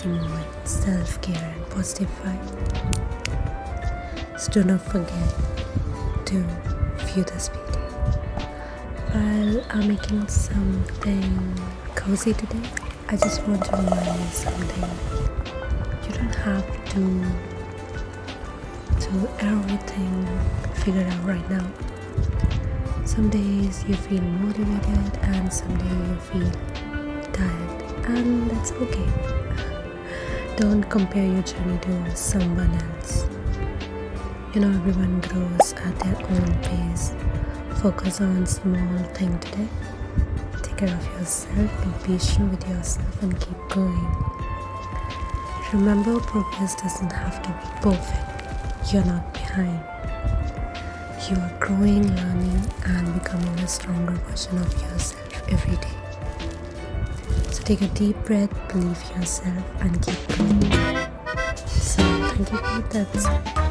the moment, self-care and positive vibe. So do not forget to view this video. While I'm making something cozy today, I just want to remind you something. You don't have to do everything figured out right now. Some days you feel motivated and some days you feel tired, and that's okay. Don't compare your journey to someone else. Everyone grows at their own pace. Focus on small thing today. Take care of yourself, be patient with yourself and keep going. Remember, progress doesn't have to be perfect. You're not behind. You are growing, learning and becoming a stronger version of yourself every day. So take a deep breath, believe yourself and keep going. So thank you, that's